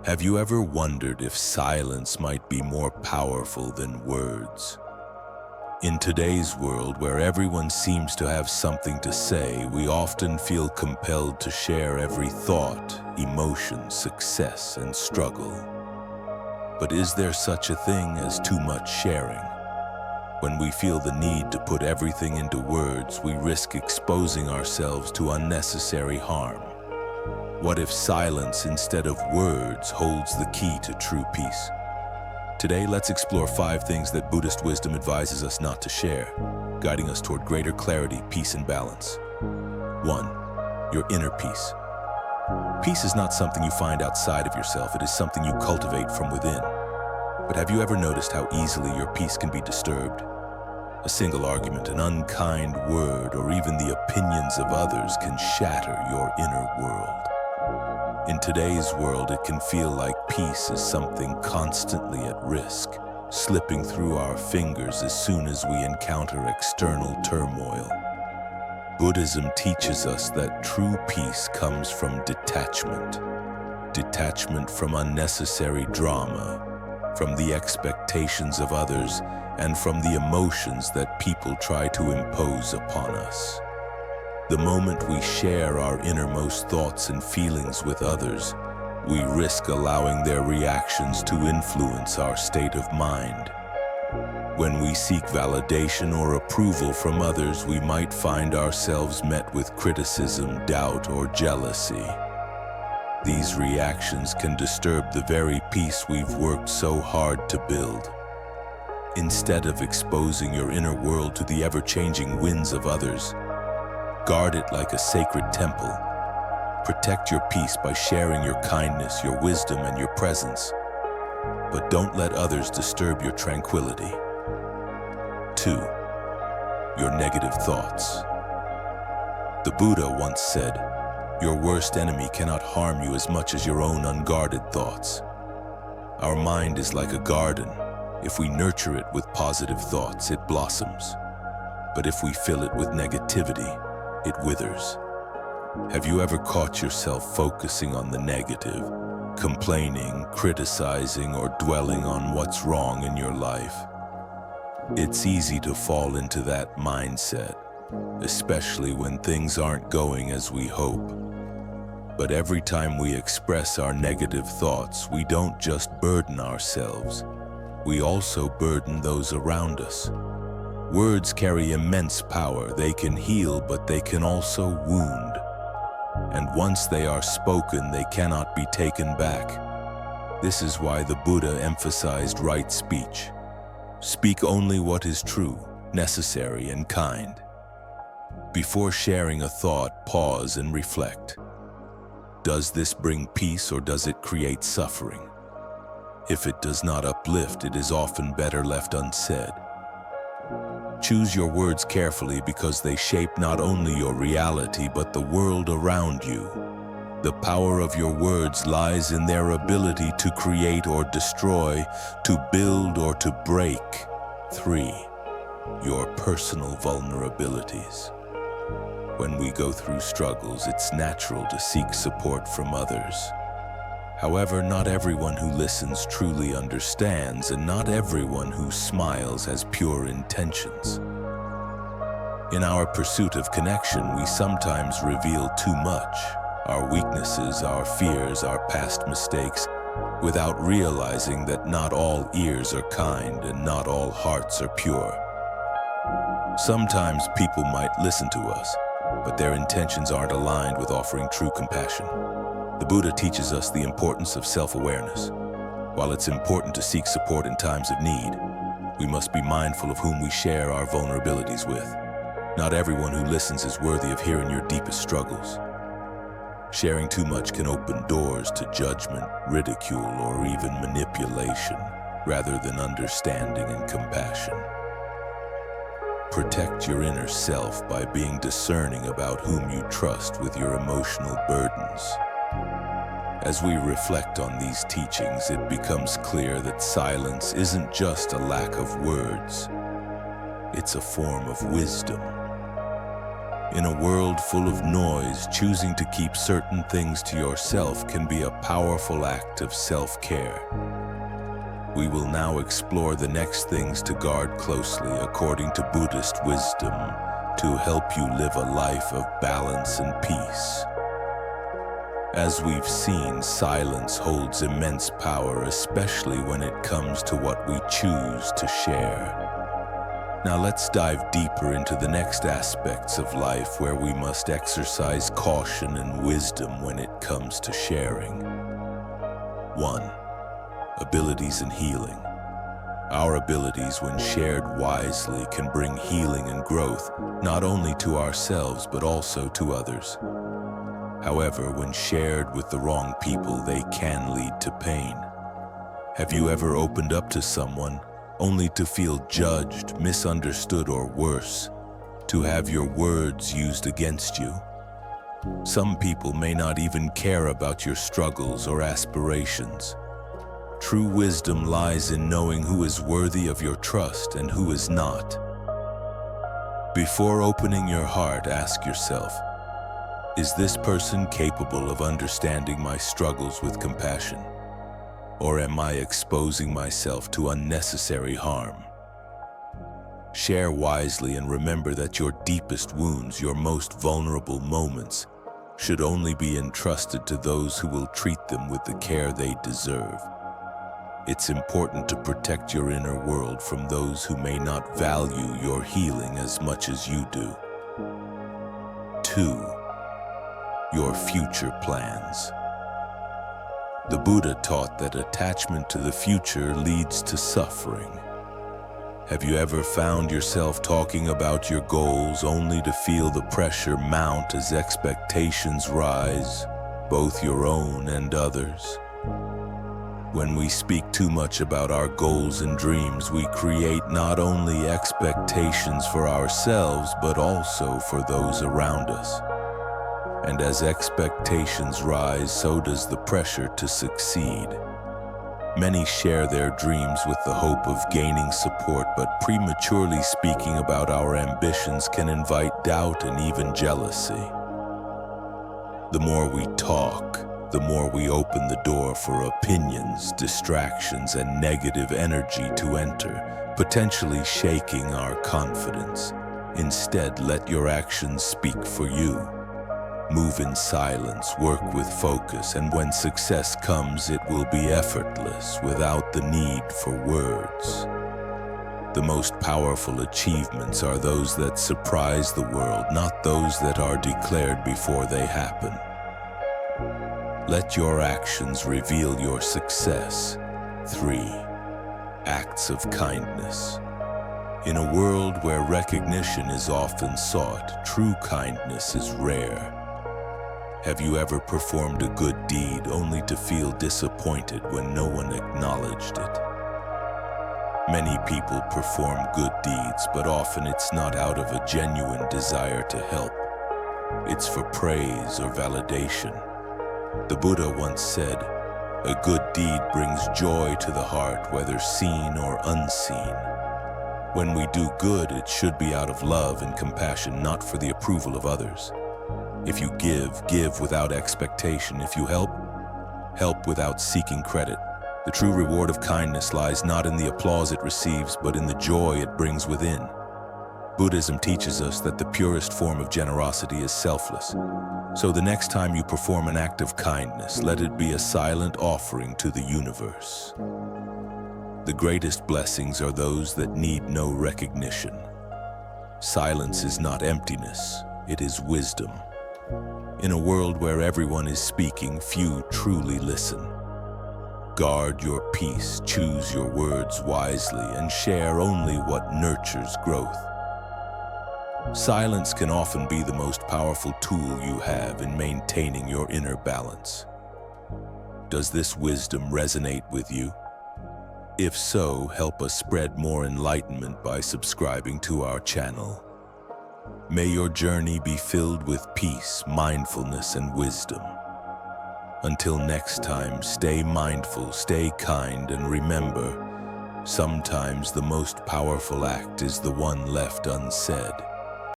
Have you ever wondered if silence might be more powerful than words? In today's world, where everyone seems to have something to say, we often feel compelled to share every thought, emotion, success, and struggle. But is there such a thing as too much sharing? When we feel the need to put everything into words, we risk exposing ourselves to unnecessary harm. What if silence instead of words holds the key to true peace? Today, let's explore 5 things that Buddhist wisdom advises us not to share, guiding us toward greater clarity, peace, and balance. 1. Your inner peace. Peace is not something you find outside of yourself, it is something you cultivate from within. But have you ever noticed how easily your peace can be disturbed? A single argument, an unkind word, or even the opinions of others can shatter your inner world. In today's world, it can feel like peace is something constantly at risk, slipping through our fingers as soon as we encounter external turmoil. Buddhism teaches us that true peace comes from detachment. Detachment from unnecessary drama, from the expectations of others, and from the emotions that people try to impose upon us. The moment we share our innermost thoughts and feelings with others, we risk allowing their reactions to influence our state of mind. When we seek validation or approval from others, we might find ourselves met with criticism, doubt, or jealousy. These reactions can disturb the very peace we've worked so hard to build. Instead of exposing your inner world to the ever-changing winds of others, guard it like a sacred temple. Protect your peace by sharing your kindness, your wisdom, and your presence. But don't let others disturb your tranquility. 2. Your negative thoughts. The Buddha once said, "Your worst enemy cannot harm you as much as your own unguarded thoughts." Our mind is like a garden. If we nurture it with positive thoughts, it blossoms. But if we fill it with negativity, it withers. Have you ever caught yourself focusing on the negative, complaining, criticizing, or dwelling on what's wrong in your life? It's easy to fall into that mindset, especially when things aren't going as we hope. But every time we express our negative thoughts, we don't just burden ourselves, we also burden those around us. Words carry immense power. They can heal, but they can also wound. And once they are spoken, they cannot be taken back. This is why the Buddha emphasized right speech. Speak only what is true, necessary, and kind. Before sharing a thought, pause and reflect. Does this bring peace or does it create suffering? If it does not uplift, it is often better left unsaid. Choose your words carefully because they shape not only your reality but the world around you. The power of your words lies in their ability to create or destroy, to build or to break. 3. Your personal vulnerabilities. When we go through struggles, it's natural to seek support from others. However, not everyone who listens truly understands, and not everyone who smiles has pure intentions. In our pursuit of connection, we sometimes reveal too much, our weaknesses, our fears, our past mistakes, without realizing that not all ears are kind and not all hearts are pure. Sometimes people might listen to us, but their intentions aren't aligned with offering true compassion. The Buddha teaches us the importance of self-awareness. While it's important to seek support in times of need, we must be mindful of whom we share our vulnerabilities with. Not everyone who listens is worthy of hearing your deepest struggles. Sharing too much can open doors to judgment, ridicule, or even manipulation, rather than understanding and compassion. Protect your inner self by being discerning about whom you trust with your emotional burdens. As we reflect on these teachings, it becomes clear that silence isn't just a lack of words. It's a form of wisdom. In a world full of noise, choosing to keep certain things to yourself can be a powerful act of self-care. We will now explore the next things to guard closely according to Buddhist wisdom to help you live a life of balance and peace. As we've seen, silence holds immense power, especially when it comes to what we choose to share. Now let's dive deeper into the next aspects of life where we must exercise caution and wisdom when it comes to sharing. 1. Abilities and healing. Our abilities, when shared wisely, can bring healing and growth, not only to ourselves but also to others. However, when shared with the wrong people, they can lead to pain. Have you ever opened up to someone only to feel judged, misunderstood, or worse, to have your words used against you? Some people may not even care about your struggles or aspirations. True wisdom lies in knowing who is worthy of your trust and who is not. Before opening your heart, ask yourself, is this person capable of understanding my struggles with compassion? Or am I exposing myself to unnecessary harm? Share wisely and remember that your deepest wounds, your most vulnerable moments, should only be entrusted to those who will treat them with the care they deserve. It's important to protect your inner world from those who may not value your healing as much as you do. 2. Your future plans. The Buddha taught that attachment to the future leads to suffering. Have you ever found yourself talking about your goals only to feel the pressure mount as expectations rise, both your own and others? When we speak too much about our goals and dreams, we create not only expectations for ourselves, but also for those around us. And as expectations rise, so does the pressure to succeed. Many share their dreams with the hope of gaining support, but prematurely speaking about our ambitions can invite doubt and even jealousy. The more we talk, the more we open the door for opinions, distractions, and negative energy to enter, potentially shaking our confidence. Instead, let your actions speak for you. Move in silence, work with focus, and when success comes, it will be effortless, without the need for words. The most powerful achievements are those that surprise the world, not those that are declared before they happen. Let your actions reveal your success. 3. Acts of kindness. In a world where recognition is often sought, true kindness is rare. Have you ever performed a good deed only to feel disappointed when no one acknowledged it? Many people perform good deeds, but often it's not out of a genuine desire to help. It's for praise or validation. The Buddha once said, "A good deed brings joy to the heart, whether seen or unseen." When we do good, it should be out of love and compassion, not for the approval of others. If you give without expectation. If you help without seeking credit. The true reward of kindness lies not in the applause it receives, but in the joy it brings within. Buddhism teaches us that the purest form of generosity is selfless. So the next time you perform an act of kindness, let it be a silent offering to the universe. The greatest blessings are those that need no recognition. Silence is not emptiness, it is wisdom. In a world where everyone is speaking, few truly listen. Guard your peace, choose your words wisely, and share only what nurtures growth. Silence can often be the most powerful tool you have in maintaining your inner balance. Does this wisdom resonate with you? If so, help us spread more enlightenment by subscribing to our channel. May your journey be filled with peace, mindfulness, and wisdom. Until next time, stay mindful, stay kind, and remember, sometimes the most powerful act is the one left unsaid.